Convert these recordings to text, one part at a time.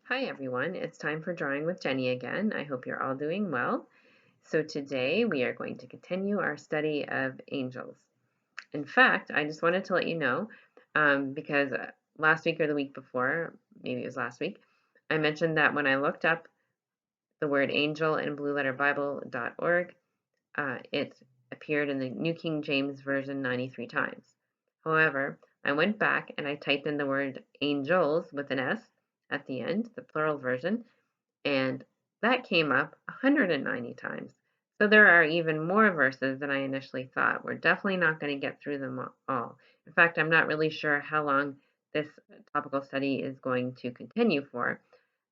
Hi everyone, it's time for Drawing with Jenny again. I hope you're all doing well. So today we are going to continue our study of angels. In fact, I just wanted to let you know, because last week or the week before, maybe it was last week, I mentioned that when I looked up the word angel in blueletterbible.org, it appeared in the New King James Version 93 times. However, I went back and I typed in the word angels with an S at the end, the plural version, and that came up 190 times. So there are even more verses than I initially thought. We're definitely not going to get through them all. In fact, I'm not really sure how long this topical study is going to continue for,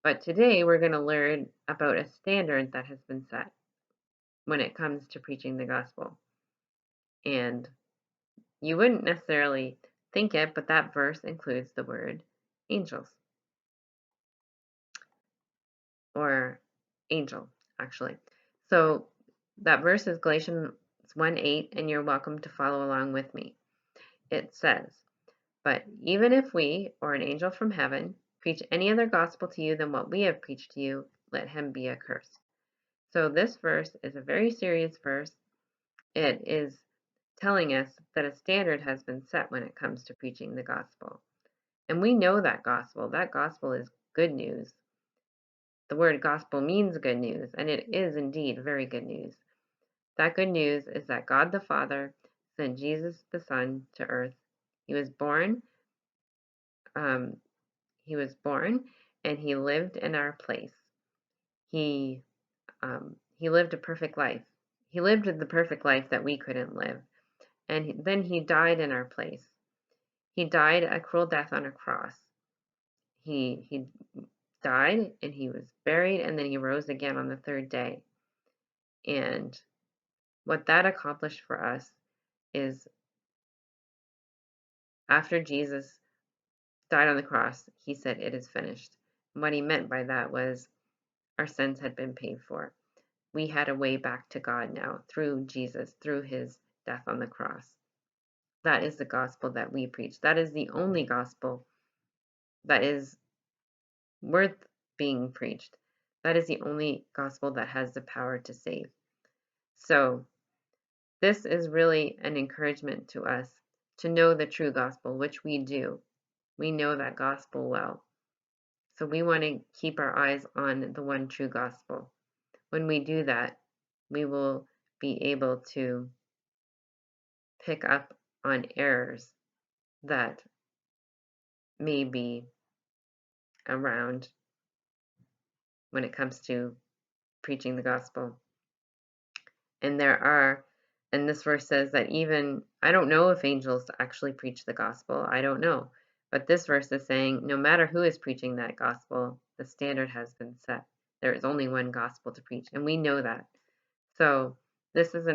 but today we're going to learn about a standard that has been set when it comes to preaching the gospel. And you wouldn't necessarily think it, but that verse includes the word angels, or angel, actually. So that verse is Galatians 1:8, and you're welcome to follow along with me. It says, "But even if we, or an angel from heaven, preach any other gospel to you than what we have preached to you, let him be accursed." So this verse is a very serious verse. It is telling us that a standard has been set when it comes to preaching the gospel. And we know that gospel. That gospel is good news. The word gospel means good news, and it is indeed very good news. That good news is that God the Father sent Jesus the Son to earth. He was born. Um, he was born, and he lived in our place. He he lived a perfect life. He lived the perfect life that we couldn't live, and then he died in our place. He died a cruel death on a cross. He died and he was buried, and then he rose again on the third day. And what that accomplished for us is, after Jesus died on the cross, he said, "It is finished." And what he meant by that was our sins had been paid for. We had a way back to God now through Jesus, through his death on the cross. That is the gospel that we preach. That is the only gospel that is worth being preached. That is the only gospel that has the power to save. So, this is really an encouragement to us to know the true gospel, which we do. We know that gospel well. So we want to keep our eyes on the one true gospel. When we do that, we will be able to pick up on errors that may be around when it comes to preaching the gospel. And and this verse says that even, I don't know if angels actually preach the gospel. I don't know. But this verse is saying no matter who is preaching that gospel, the standard has been set. There is only one gospel to preach, and we know that. So this is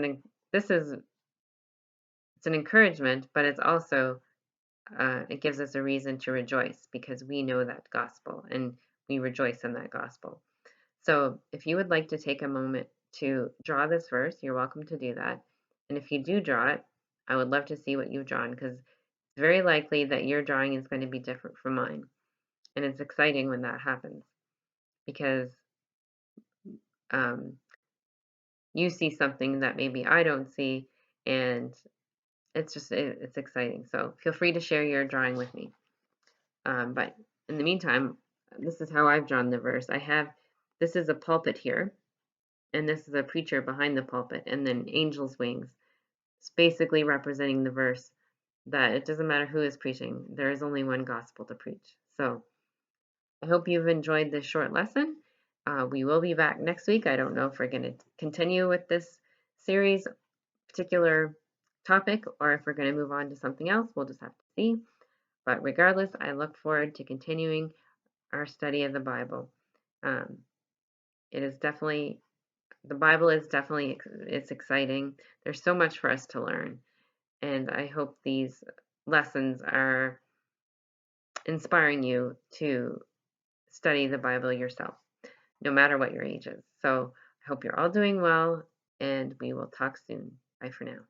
it's an encouragement, but it's also it gives us a reason to rejoice because we know that gospel and we rejoice in that gospel. So if you would like to take a moment to draw this verse, you're welcome to do that. And if you do draw it, I would love to see what you've drawn because it's very likely that your drawing is going to be different from mine. And it's exciting when that happens because um, you see something that maybe I don't see, and it's exciting. So feel free to share your drawing with me. But in the meantime, this is how I've drawn the verse. This is a pulpit here, and this is a preacher behind the pulpit, and then angel's wings. It's basically representing the verse that it doesn't matter who is preaching, there is only one gospel to preach. So I hope you've enjoyed this short lesson. We will be back next week. I don't know if we're going to continue with this series, particular topic, or if we're going to move on to something else. We'll just have to see. But regardless, I look forward to continuing our study of the Bible. Um, it is definitely the Bible is definitely it's exciting. There's so much for us to learn, and I hope these lessons are inspiring you to study the Bible yourself, no matter what your age is. So I hope you're all doing well, and we will talk soon. Bye for now.